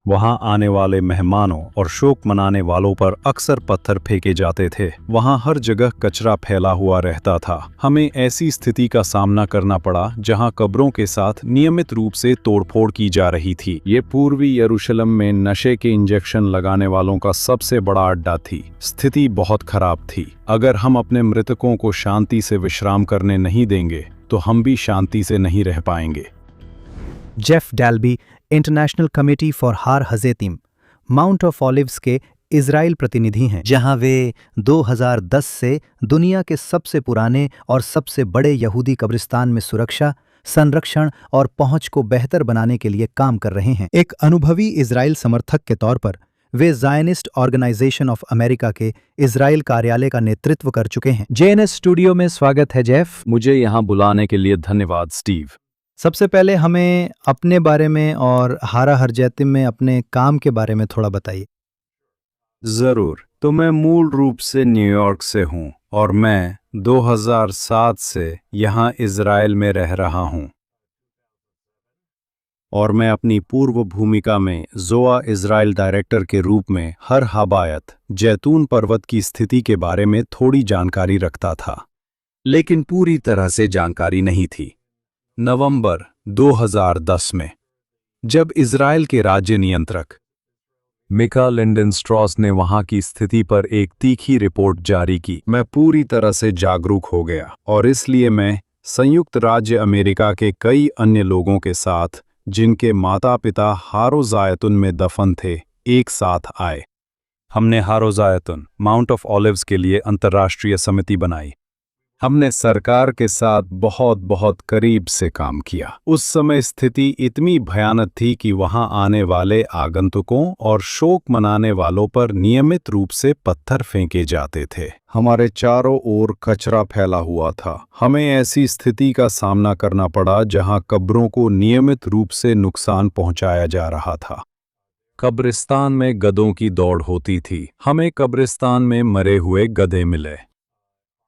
वहां आने वाले मेहमानों और शोक मनाने वालों पर अक्सर पत्थर फेंके जाते थे। वहां हर जगह कचरा फैला हुआ रहता था। हमें ऐसी स्थिति का सामना करना पड़ा जहां कब्रों के साथ नियमित रूप से तोड़फोड़ की जा रही थी। ये पूर्वी यरूशलेम में नशे के इंजेक्शन लगाने वालों का सबसे बड़ा अड्डा थी। स्थिति बहुत खराब थी। अगर हम अपने मृतकों को शांति से विश्राम करने नहीं देंगे तो हम भी शांति से नहीं रह पाएंगे। जेफ डैल्बी, इंटरनेशनल कमेटी फॉर हार हज़ेतिम, माउंट ऑफ ऑलिव्स के इजराइल प्रतिनिधि हैं, जहां वे 2010 से दुनिया के सबसे पुराने और सबसे बड़े यहूदी कब्रिस्तान में सुरक्षा, संरक्षण और पहुंच को बेहतर बनाने के लिए काम कर रहे हैं। एक अनुभवी इजराइल समर्थक के तौर पर वे ज़ायनिस्ट ऑर्गेनाइजेशन ऑफ अमेरिका के इजराइल कार्यालय का नेतृत्व कर चुके हैं। जेएनएस स्टूडियो में स्वागत है जेफ। मुझे यहाँ बुलाने के लिए धन्यवाद स्टीव। सबसे पहले हमें अपने बारे में और हारा हज़ेतिम में अपने काम के बारे में थोड़ा बताइए। जरूर। तो मैं मूल रूप से न्यूयॉर्क से हूँ और मैं 2007 से यहाँ इजराइल में रह रहा हूँ और मैं अपनी पूर्व भूमिका में ज़ोआ इजराइल डायरेक्टर के रूप में हर हबायत जैतून पर्वत की स्थिति के बारे में थोड़ी जानकारी रखता था, लेकिन पूरी तरह से जानकारी नहीं थी। नवंबर 2010 में जब इजराइल के राज्य नियंत्रक मिका लिंडेनस्ट्रॉस ने वहां की स्थिति पर एक तीखी रिपोर्ट जारी की, मैं पूरी तरह से जागरूक हो गया और इसलिए मैं संयुक्त राज्य अमेरिका के कई अन्य लोगों के साथ, जिनके माता पिता हारो ज़ायतून में दफन थे, एक साथ आए। हमने हारो ज़ायतून, माउंट ऑफ ऑलिव्स के लिए अंतर्राष्ट्रीय समिति बनाई। हमने सरकार के साथ बहुत करीब से काम किया। उस समय स्थिति इतनी भयानक थी कि वहां आने वाले आगंतुकों और शोक मनाने वालों पर नियमित रूप से पत्थर फेंके जाते थे। हमारे चारों ओर कचरा फैला हुआ था। हमें ऐसी स्थिति का सामना करना पड़ा जहां कब्रों को नियमित रूप से नुकसान पहुंचाया जा रहा था। कब्रिस्तान में गधों की दौड़ होती थी। हमें कब्रिस्तान में मरे हुए गधे मिले।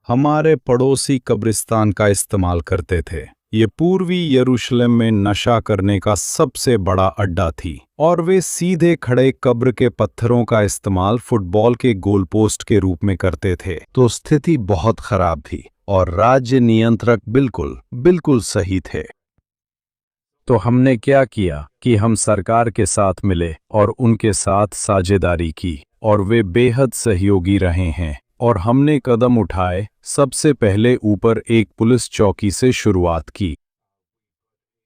हमारे पड़ोसी कब्रिस्तान का इस्तेमाल करते थे। ये पूर्वी यरूशलेम में नशा करने का सबसे बड़ा अड्डा थी और वे सीधे खड़े कब्र के पत्थरों का इस्तेमाल फुटबॉल के गोल पोस्ट के रूप में करते थे। तो स्थिति बहुत खराब थी और राज्य नियंत्रक बिल्कुल सही थे। तो हमने क्या किया कि हम सरकार के साथ मिले और उनके साथ साझेदारी की और वे बेहद सहयोगी रहे हैं और हमने कदम उठाए। सबसे पहले ऊपर एक पुलिस चौकी से शुरुआत की।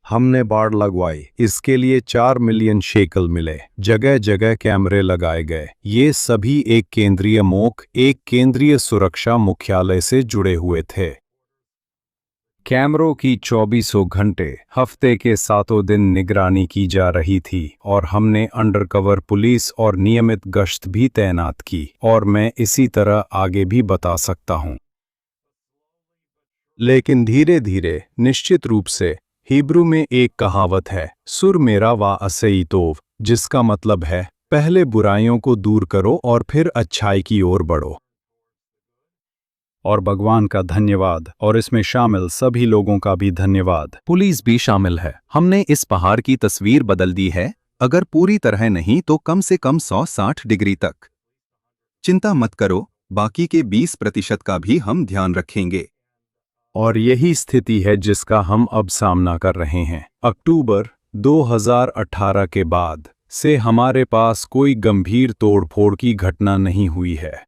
हमने बाड़ लगवाई। इसके लिए 4 मिलियन शेकल मिले। जगह जगह कैमरे लगाए गए। ये सभी एक केंद्रीय सुरक्षा मुख्यालय से जुड़े हुए थे। कैमरों की 24 घंटे हफ्ते के 7 दिन निगरानी की जा रही थी और हमने अंडरकवर पुलिस और नियमित गश्त भी तैनात की और मैं इसी तरह आगे भी बता सकता हूं। लेकिन धीरे धीरे, निश्चित रूप से, हिब्रू में एक कहावत है, सुर मेरा वा असई तोव, जिसका मतलब है पहले बुराइयों को दूर करो और फिर अच्छाई की ओर बढ़ो। और भगवान का धन्यवाद और इसमें शामिल सभी लोगों का भी धन्यवाद। पुलिस भी शामिल है। हमने इस पहाड़ की तस्वीर बदल दी है, अगर पूरी तरह नहीं तो कम से कम 160 डिग्री तक। चिंता मत करो, बाकी के 20% का भी हम ध्यान रखेंगे। और यही स्थिति है जिसका हम अब सामना कर रहे हैं। अक्टूबर 2018 के बाद से हमारे पास कोई गंभीर तोड़फोड़ की घटना नहीं हुई है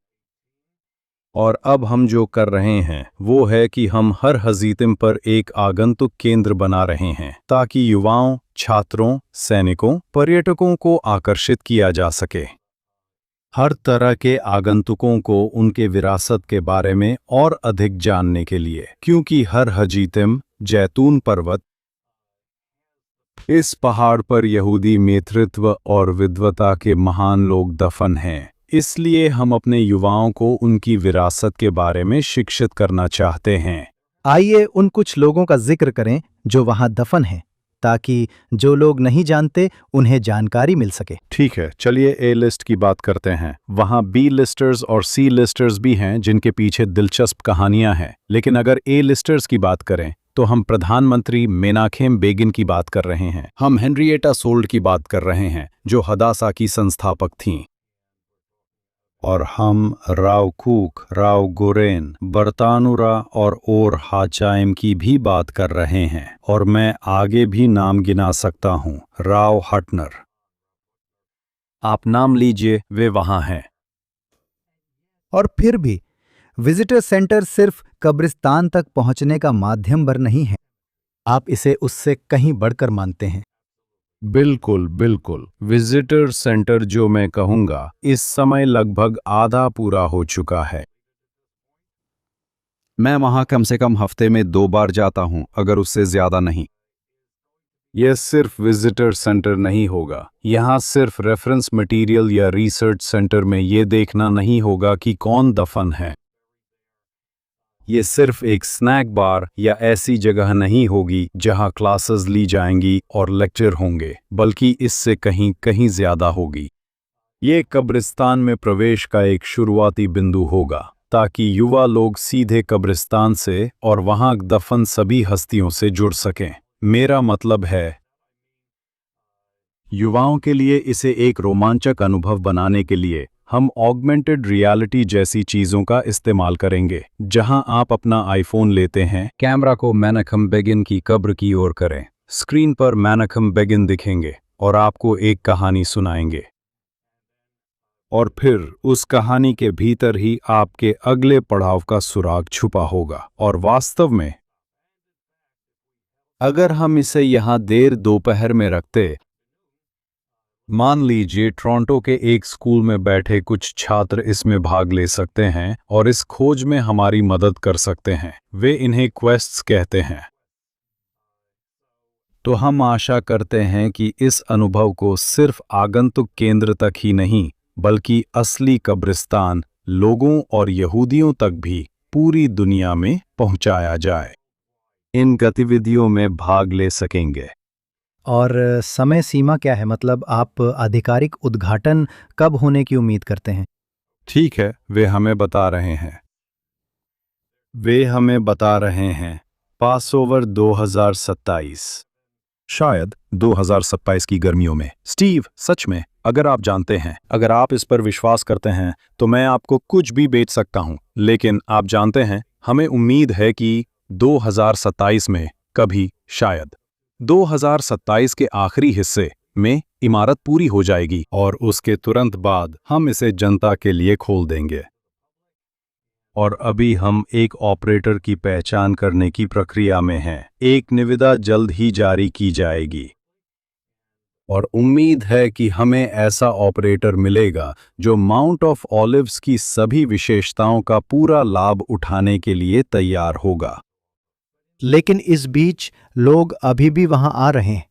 और अब हम जो कर रहे हैं वो है कि हम हर हज़ेतिम पर एक आगंतुक केंद्र बना रहे हैं ताकि युवाओं, छात्रों, सैनिकों, पर्यटकों को आकर्षित किया जा सके। हर तरह के आगंतुकों को उनके विरासत के बारे में और अधिक जानने के लिए, क्योंकि हर हज़ेतिम, जैतून पर्वत, इस पहाड़ पर यहूदी नेतृत्व और विद्वता के महान लोग दफन हैं। इसलिए हम अपने युवाओं को उनकी विरासत के बारे में शिक्षित करना चाहते हैं। आइए उन कुछ लोगों का जिक्र करें जो वहां दफन हैं, ताकि जो लोग नहीं जानते उन्हें जानकारी मिल सके। ठीक है, चलिए ए लिस्ट की बात करते हैं। वहाँ बी लिस्टर्स और सी लिस्टर्स भी हैं जिनके पीछे दिलचस्प कहानियां हैं, लेकिन अगर ए लिस्टर्स की बात करें तो हम प्रधानमंत्री मेनाकेम बेगिन की बात कर रहे हैं। हम हेनरिएटा सोल्ड की बात कर रहे हैं, जो हदासा की संस्थापक थीं। और हम राव कूक, राव गोरेन, बर्तानुरा और ओर हाचाइम की भी बात कर रहे हैं। और मैं आगे भी नाम गिना सकता हूँ, राव हटनर। आप नाम लीजिए, वे वहां हैं। और फिर भी विजिटर सेंटर सिर्फ कब्रिस्तान तक पहुंचने का माध्यम भर नहीं है, आप इसे उससे कहीं बढ़कर मानते हैं। बिल्कुल बिल्कुल। विजिटर सेंटर जो मैं कहूँगा, इस समय लगभग आधा पूरा हो चुका है। मैं वहाँ कम से कम हफ्ते में 2 बार जाता हूँ, अगर उससे ज़्यादा नहीं। यह सिर्फ विजिटर सेंटर नहीं होगा। यहाँ सिर्फ रेफरेंस मटेरियल या रिसर्च सेंटर में ये देखना नहीं होगा कि कौन दफन है। ये सिर्फ एक स्नैक बार या ऐसी जगह नहीं होगी जहां क्लासेस ली जाएंगी और लेक्चर होंगे, बल्कि इससे कहीं कहीं ज्यादा होगी। ये कब्रिस्तान में प्रवेश का एक शुरुआती बिंदु होगा, ताकि युवा लोग सीधे कब्रिस्तान से और वहां दफन सभी हस्तियों से जुड़ सकें। मेरा मतलब है, युवाओं के लिए इसे एक रोमांचक अनुभव बनाने के लिए हम ऑगमेंटेड रियलिटी जैसी चीजों का इस्तेमाल करेंगे, जहां आप अपना आईफोन लेते हैं, कैमरा को मेनाकेम बेगिन की कब्र की ओर करें, स्क्रीन पर मेनाकेम बेगिन दिखेंगे और आपको एक कहानी सुनाएंगे। और फिर उस कहानी के भीतर ही आपके अगले पड़ाव का सुराग छुपा होगा। और वास्तव में, अगर हम इसे यहां देर दोपहर में रखते, मान लीजिए टोरंटो के एक स्कूल में बैठे कुछ छात्र इसमें भाग ले सकते हैं और इस खोज में हमारी मदद कर सकते हैं। वे इन्हें क्वेस्ट्स कहते हैं। तो हम आशा करते हैं कि इस अनुभव को सिर्फ आगंतुक केंद्र तक ही नहीं, बल्कि असली कब्रिस्तान लोगों और यहूदियों तक भी पूरी दुनिया में पहुंचाया जाए। इन गतिविधियों में भाग ले सकेंगे। और समय सीमा क्या है, मतलब आप आधिकारिक उद्घाटन कब होने की उम्मीद करते हैं? ठीक है, वे हमें बता रहे हैं। पासओवर 2027। शायद 2027 की गर्मियों में। स्टीव, सच में, अगर आप जानते हैं, अगर आप इस पर विश्वास करते हैं, तो मैं आपको कुछ भी बेच सकता हूं। लेकिन आप जानते हैं, हमें उम्मीद है कि 2027 में कभी, शायद 2027 के आखिरी हिस्से में इमारत पूरी हो जाएगी और उसके तुरंत बाद हम इसे जनता के लिए खोल देंगे। और अभी हम एक ऑपरेटर की पहचान करने की प्रक्रिया में हैं। एक निविदा जल्द ही जारी की जाएगी और उम्मीद है कि हमें ऐसा ऑपरेटर मिलेगा जो माउंट ऑफ ऑलिव्स की सभी विशेषताओं का पूरा लाभ उठाने के लिए तैयार होगा। लेकिन इस बीच लोग अभी भी वहां आ रहे हैं।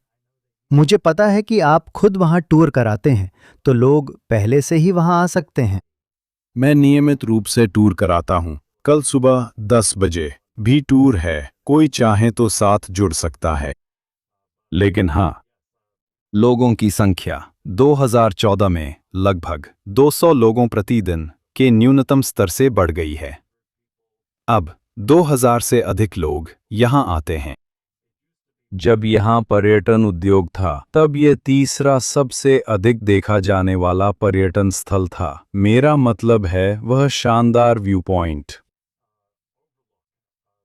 मुझे पता है कि आप खुद वहां टूर कराते हैं, तो लोग पहले से ही वहां आ सकते हैं। मैं नियमित रूप से टूर कराता हूं। कल सुबह 10 बजे भी टूर है, कोई चाहे तो साथ जुड़ सकता है। लेकिन हाँ, लोगों की संख्या 2014 में लगभग 200 लोगों प्रतिदिन के न्यूनतम स्तर से बढ़ गई है। अब 2000 से अधिक लोग यहां आते हैं। जब यहाँ पर्यटन उद्योग था, तब ये तीसरा सबसे अधिक देखा जाने वाला पर्यटन स्थल था। मेरा मतलब है, वह शानदार व्यू पॉइंट।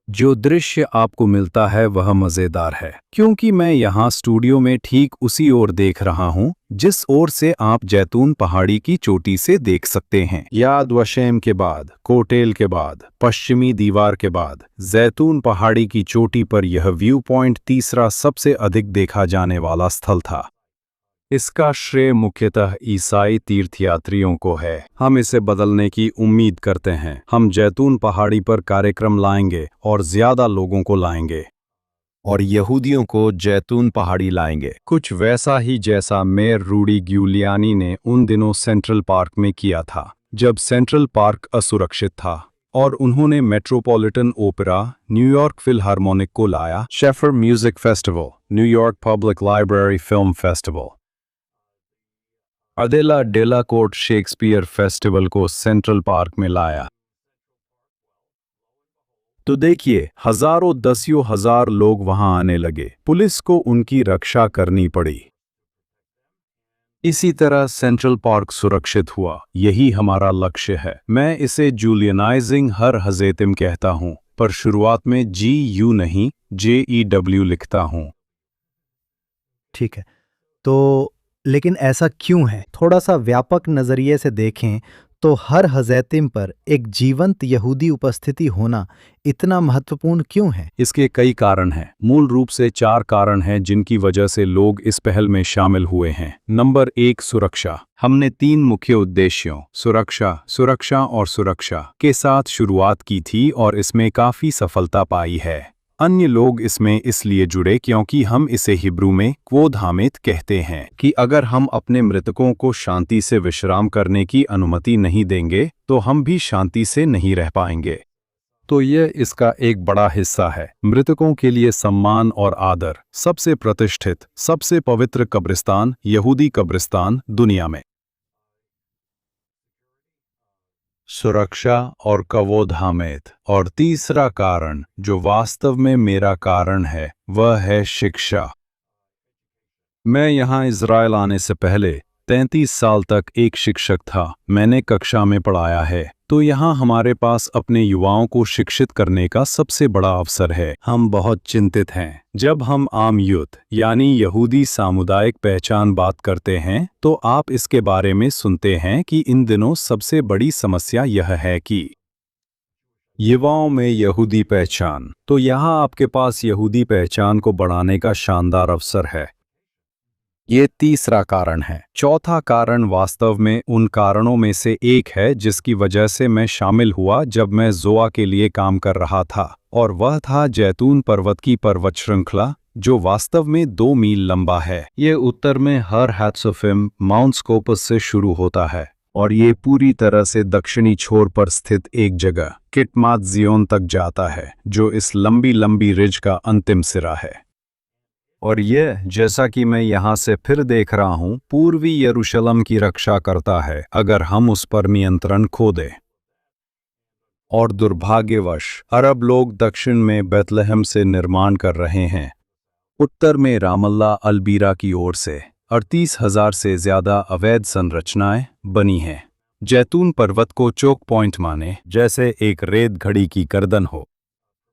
जो दृश्य आपको मिलता है वह मजेदार है, क्योंकि मैं यहाँ स्टूडियो में ठीक उसी ओर देख रहा हूँ जिस ओर से आप जैतून पहाड़ी की चोटी से देख सकते हैं। याद वशेम के बाद, कोटेल के बाद, पश्चिमी दीवार के बाद, जैतून पहाड़ी की चोटी पर यह व्यू पॉइंट तीसरा सबसे अधिक देखा जाने वाला स्थल था। इसका श्रेय मुख्यतः ईसाई तीर्थयात्रियों को है। हम इसे बदलने की उम्मीद करते हैं। हम जैतून पहाड़ी पर कार्यक्रम लाएंगे और ज्यादा लोगों को लाएंगे और यहूदियों को जैतून पहाड़ी लाएंगे, कुछ वैसा ही जैसा मेयर रूडी गिuliani ने उन दिनों सेंट्रल पार्क में किया था, जब सेंट्रल पार्क असुरक्षित था और उन्होंने मेट्रोपॉलिटन ओपेरा, न्यूयॉर्क फिलहार्मोनिक को लाया, Schaefer music festival, New York public library film festival, Adela Delacorte Shakespeare festival को सेंट्रल पार्क में लाया। तो देखिए, हजारों दसियों हजार लोग वहां आने लगे। पुलिस को उनकी रक्षा करनी पड़ी। इसी तरह सेंट्रल पार्क सुरक्षित हुआ। यही हमारा लक्ष्य है। मैं इसे जूलियनाइजिंग हर हज़ेतिम कहता हूं, पर शुरुआत में GU नहीं JEW लिखता हूं। ठीक है। तो लेकिन ऐसा क्यों है? थोड़ा सा व्यापक नज़रिए से देखें तो हर हज़ैतिम पर एक जीवंत यहूदी उपस्थिति होना इतना महत्वपूर्ण क्यों है? इसके कई कारण हैं। मूल रूप से 4 कारण हैं जिनकी वजह से लोग इस पहल में शामिल हुए हैं। नंबर 1, सुरक्षा। हमने 3 मुख्य उद्देश्यों सुरक्षा, सुरक्षा और सुरक्षा के साथ शुरुआत की थी और इसमें काफी सफलता पाई है। अन्य लोग इसमें इसलिए जुड़े क्योंकि हम इसे हिब्रू में क्वोद हामेत कहते हैं कि अगर हम अपने मृतकों को शांति से विश्राम करने की अनुमति नहीं देंगे तो हम भी शांति से नहीं रह पाएंगे। तो यह इसका एक बड़ा हिस्सा है। मृतकों के लिए सम्मान और आदर। सबसे प्रतिष्ठित, सबसे पवित्र कब्रिस्तान यहूदी कब्रिस्तान दुनिया में। सुरक्षा और कवोद हामेद। और तीसरा कारण जो वास्तव में मेरा कारण है वह है शिक्षा। मैं यहाँ इज़राइल आने से पहले 33 साल तक एक शिक्षक था। मैंने कक्षा में पढ़ाया है। तो यहाँ हमारे पास अपने युवाओं को शिक्षित करने का सबसे बड़ा अवसर है। हम बहुत चिंतित हैं। जब हम आम यूथ यानी यहूदी सामुदायिक पहचान बात करते हैं तो आप इसके बारे में सुनते हैं कि इन दिनों सबसे बड़ी समस्या यह है कि युवाओं में यहूदी पहचान। तो यहाँ आपके पास यहूदी पहचान को बढ़ाने का शानदार अवसर है। ये तीसरा कारण है। चौथा कारण वास्तव में उन कारणों में से एक है जिसकी वजह से मैं शामिल हुआ जब मैं जोआ के लिए काम कर रहा था, और वह था जैतून पर्वत की पर्वत श्रृंखला जो वास्तव में 2 मील लंबा है। ये उत्तर में हर हैत्सोफिम माउंट स्कोपस से शुरू होता है और ये पूरी तरह से दक्षिणी छोर पर स्थित एक जगह किटमात जियोन तक जाता है जो इस लंबी लंबी रिज का अंतिम सिरा है। और यह, जैसा कि मैं यहाँ से फिर देख रहा हूँ, पूर्वी यरूशलेम की रक्षा करता है अगर हम उस पर नियंत्रण खो दें। और दुर्भाग्यवश अरब लोग दक्षिण में बेथलेहम से निर्माण कर रहे हैं। उत्तर में रामल्ला अलबीरा की ओर से 38,000 से ज्यादा अवैध संरचनाएं बनी हैं। जैतून पर्वत को चोक पॉइंट माने जैसे एक रेत घड़ी की गर्दन हो।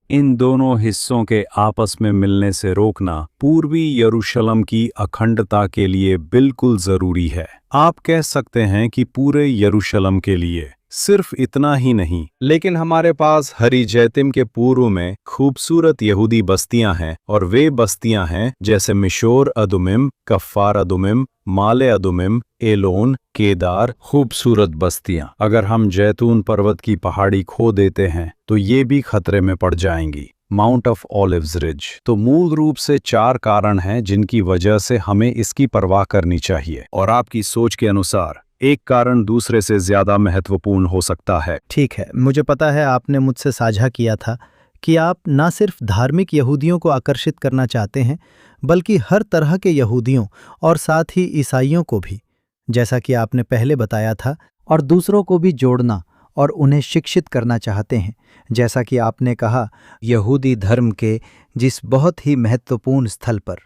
इन दोनों हिस्सों के आपस में मिलने से रोकना पूर्वी यरूशलेम की अखंडता के लिए बिल्कुल जरूरी है। आप कह सकते हैं कि पूरे यरूशलेम के लिए। सिर्फ इतना ही नहीं, लेकिन हमारे पास हरी जैतिम के पूर्व में खूबसूरत यहूदी बस्तियां हैं, और वे बस्तियां हैं जैसे मिशोर अदुमिम, कफ्फार अदुमिम, माले अदुमिम, एलोन, केदार। खूबसूरत बस्तियां अगर हम जैतून पर्वत की पहाड़ी खो देते हैं तो ये भी खतरे में पड़ जाएंगी। Mount of olives ridge. तो मूल रूप से 4 कारण हैं जिनकी वजह से हमें इसकी परवाह करनी चाहिए, और आपकी सोच के अनुसार एक कारण दूसरे से ज्यादा महत्वपूर्ण हो सकता है। ठीक है, मुझे पता है आपने मुझसे साझा किया था कि आप न सिर्फ धार्मिक यहूदियों को आकर्षित करना चाहते हैं बल्कि हर तरह के यहूदियों और साथ ही ईसाइयों को भी, जैसा कि आपने पहले बताया था, और दूसरों को भी जोड़ना और उन्हें शिक्षित करना चाहते हैं। जैसा कि आपने कहा, यहूदी धर्म के जिस बहुत ही महत्वपूर्ण स्थल पर,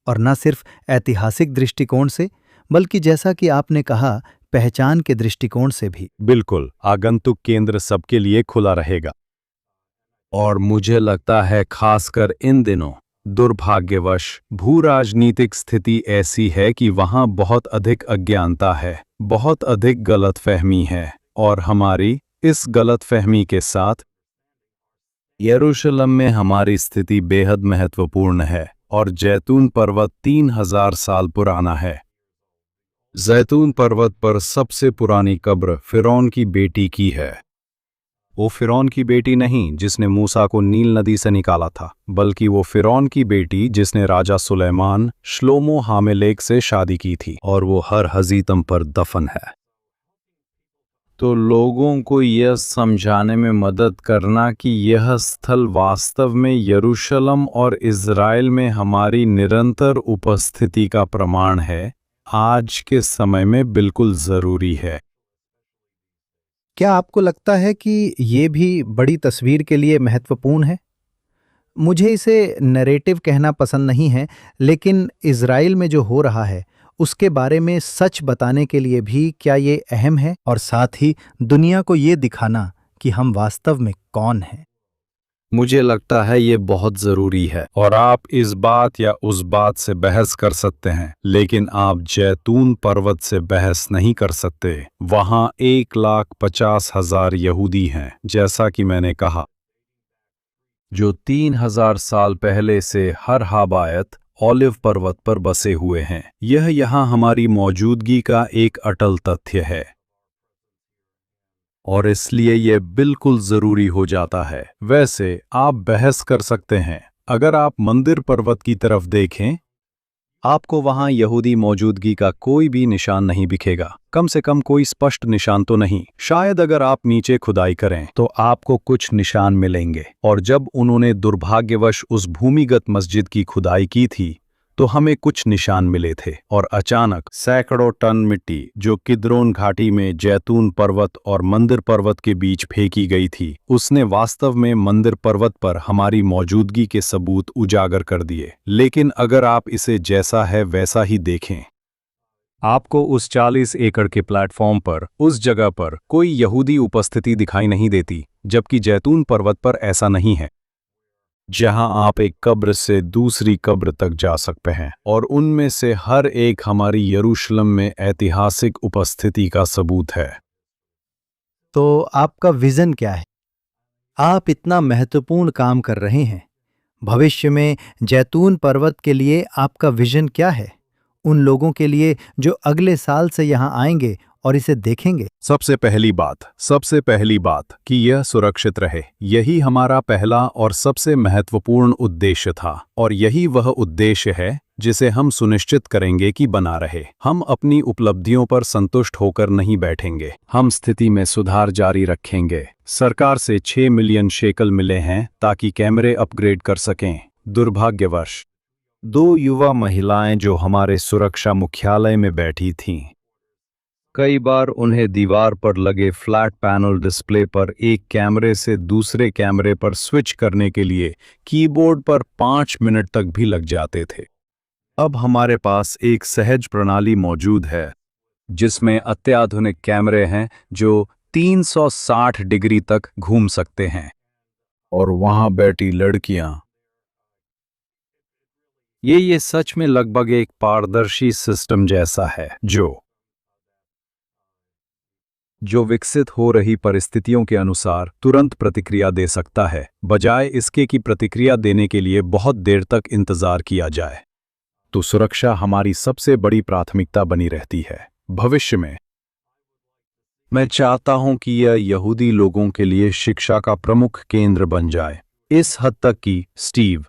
और न सिर्फ ऐतिहासिक दृष्टिकोण से बल्कि जैसा कि आपने कहा पहचान के दृष्टिकोण से भी। बिल्कुल, आगंतुक केंद्र सबके लिए खुला रहेगा। और मुझे लगता है खासकर इन दिनों दुर्भाग्यवश भू राजनीतिक स्थिति ऐसी है कि वहां बहुत अधिक अज्ञानता है, बहुत अधिक गलतफहमी है, और हमारी इस गलतफहमी के साथ यरूशलेम में हमारी स्थिति बेहद महत्वपूर्ण है। और जैतून पर्वत 3000 साल पुराना है। जैतून पर्वत पर सबसे पुरानी कब्र फिरौन की बेटी की है। वो फिरौन की बेटी नहीं जिसने मूसा को नील नदी से निकाला था, बल्कि वो फिरौन की बेटी जिसने राजा सुलेमान श्लोमो हामेलेक से शादी की थी, और वो हर हज़ीतम पर दफन है। तो लोगों को यह समझाने में मदद करना कि यह स्थल वास्तव में यरूशलेम और इज़राइल में हमारी निरंतर उपस्थिति का प्रमाण है, आज के समय में बिल्कुल जरूरी है। क्या आपको लगता है कि ये भी बड़ी तस्वीर के लिए महत्वपूर्ण है? मुझे इसे नैरेटिव कहना पसंद नहीं है, लेकिन इज़राइल में जो हो रहा है, उसके बारे में सच बताने के लिए भी क्या ये अहम है? और साथ ही दुनिया को ये दिखाना कि हम वास्तव में कौन हैं? मुझे लगता है ये बहुत जरूरी है और आप इस बात या उस बात से बहस कर सकते हैं, लेकिन आप जैतून पर्वत से बहस नहीं कर सकते। वहां 1,50,000 यहूदी हैं, जैसा कि मैंने कहा, जो 3,000 साल पहले से हर हबायत ओलिव पर्वत पर बसे हुए हैं। यह यहाँ हमारी मौजूदगी का एक अटल तथ्य है और इसलिए यह बिल्कुल जरूरी हो जाता है। वैसे आप बहस कर सकते हैं, अगर आप मंदिर पर्वत की तरफ देखें, आपको वहां यहूदी मौजूदगी का कोई भी निशान नहीं दिखेगा, कम से कम कोई स्पष्ट निशान तो नहीं। शायद अगर आप नीचे खुदाई करें तो आपको कुछ निशान मिलेंगे, और जब उन्होंने दुर्भाग्यवश उस भूमिगत मस्जिद की खुदाई की थी तो हमें कुछ निशान मिले थे, और अचानक सैकड़ों टन मिट्टी जो किद्रोन घाटी में जैतून पर्वत और मंदिर पर्वत के बीच फेंकी गई थी, उसने वास्तव में मंदिर पर्वत पर हमारी मौजूदगी के सबूत उजागर कर दिए। लेकिन अगर आप इसे जैसा है वैसा ही देखें, आपको उस 40 एकड़ के प्लेटफॉर्म पर उस जगह पर कोई यहूदी उपस्थिति दिखाई नहीं देती, जबकि जैतून पर्वत पर ऐसा नहीं है, जहां आप एक कब्र से दूसरी कब्र तक जा सकते हैं, और उनमें से हर एक हमारी यरूशलेम में ऐतिहासिक उपस्थिति का सबूत है। तो आपका विजन क्या है? आप इतना महत्वपूर्ण काम कर रहे हैं। भविष्य में जैतून पर्वत के लिए आपका विजन क्या है? उन लोगों के लिए जो अगले साल से यहाँ आएंगे और इसे देखेंगे। सबसे पहली बात कि यह सुरक्षित रहे। यही हमारा पहला और सबसे महत्वपूर्ण उद्देश्य था, और यही वह उद्देश्य है जिसे हम सुनिश्चित करेंगे कि बना रहे। हम अपनी उपलब्धियों पर संतुष्ट होकर नहीं बैठेंगे, हम स्थिति में सुधार जारी रखेंगे। सरकार से 6 मिलियन शेकल मिले हैं ताकि कैमरे अपग्रेड कर सकें। दुर्भाग्यवश 2 युवा महिलाएं जो हमारे सुरक्षा मुख्यालय में बैठी थीं, कई बार उन्हें दीवार पर लगे फ्लैट पैनल डिस्प्ले पर एक कैमरे से दूसरे कैमरे पर स्विच करने के लिए कीबोर्ड पर 5 मिनट तक भी लग जाते थे। अब हमारे पास एक सहज प्रणाली मौजूद है जिसमें अत्याधुनिक कैमरे हैं जो 360 डिग्री तक घूम सकते हैं, और वहां बैठी लड़कियां, ये सच में लगभग एक पारदर्शी सिस्टम जैसा है जो विकसित हो रही परिस्थितियों के अनुसार तुरंत प्रतिक्रिया दे सकता है, बजाय इसके कि प्रतिक्रिया देने के लिए बहुत देर तक इंतजार किया जाए। तो सुरक्षा हमारी सबसे बड़ी प्राथमिकता बनी रहती है। भविष्य में मैं चाहता हूं कि यह यहूदी लोगों के लिए शिक्षा का प्रमुख केंद्र बन जाए, इस हद तक कि स्टीव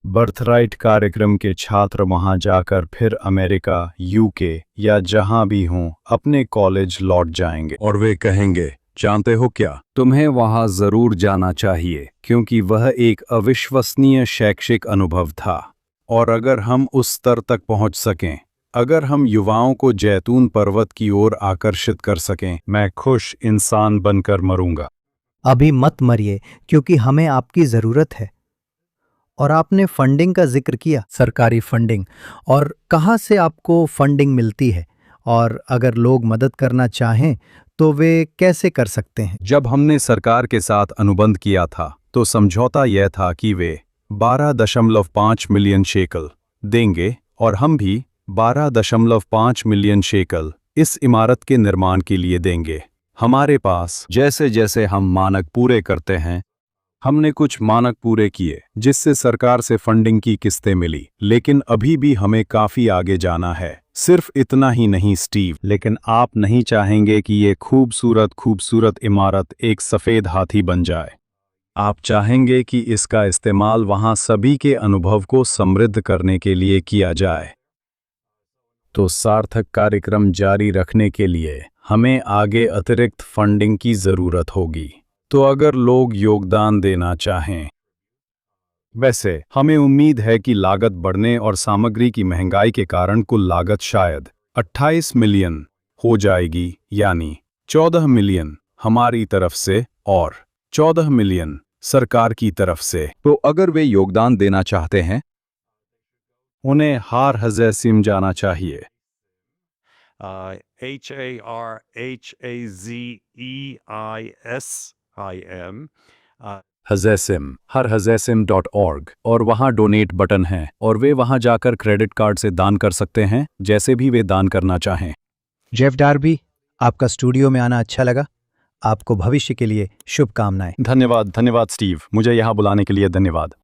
बर्थराइट कार्यक्रम के छात्र वहां जाकर फिर अमेरिका, यूके या जहां भी हों अपने कॉलेज लौट जाएंगे और वे कहेंगे, जानते हो क्या, तुम्हें वहां जरूर जाना चाहिए, क्योंकि वह एक अविश्वसनीय शैक्षिक अनुभव था। और अगर हम उस स्तर तक पहुंच सकें, अगर हम युवाओं को जैतून पर्वत की ओर आकर्षित कर सकें, मैं खुश इंसान बनकर मरूंगा। अभी मत मरिए, क्योंकि हमें आपकी ज़रूरत है। और आपने फंडिंग का जिक्र किया, सरकारी फंडिंग, और कहाँ से आपको फंडिंग मिलती है, और अगर लोग मदद करना चाहें तो वे कैसे कर सकते हैं? जब हमने सरकार के साथ अनुबंध किया था तो समझौता यह था कि वे 12.5 मिलियन शेकल देंगे और हम भी 12.5 मिलियन शेकल इस इमारत के निर्माण के लिए देंगे। हमारे पास जैसे जैसे हम मानक पूरे करते हैं, हमने कुछ मानक पूरे किए जिससे सरकार से फंडिंग की किस्तें मिली, लेकिन अभी भी हमें काफी आगे जाना है। सिर्फ इतना ही नहीं स्टीव, लेकिन आप नहीं चाहेंगे कि ये खूबसूरत इमारत एक सफेद हाथी बन जाए। आप चाहेंगे कि इसका इस्तेमाल वहां सभी के अनुभव को समृद्ध करने के लिए किया जाए। तो सार्थक कार्यक्रम जारी रखने के लिए हमें आगे अतिरिक्त फंडिंग की जरूरत होगी। तो अगर लोग योगदान देना चाहें, वैसे हमें उम्मीद है कि लागत बढ़ने और सामग्री की महंगाई के कारण कुल लागत शायद 28 मिलियन हो जाएगी, यानी 14 मिलियन हमारी तरफ से और 14 मिलियन सरकार की तरफ से। तो अगर वे योगदान देना चाहते हैं, उन्हें हार हज़ैसिम जाना चाहिए। HARHAZEISIM हज़ैसिम harhazaisim.org, और वहाँ डोनेट बटन है और वे वहाँ जाकर क्रेडिट कार्ड से दान कर सकते हैं, जैसे भी वे दान करना चाहें। जेफ डार्बी, आपका स्टूडियो में आना अच्छा लगा। आपको भविष्य के लिए शुभकामनाएं। धन्यवाद धन्यवाद स्टीव, मुझे यहाँ बुलाने के लिए धन्यवाद।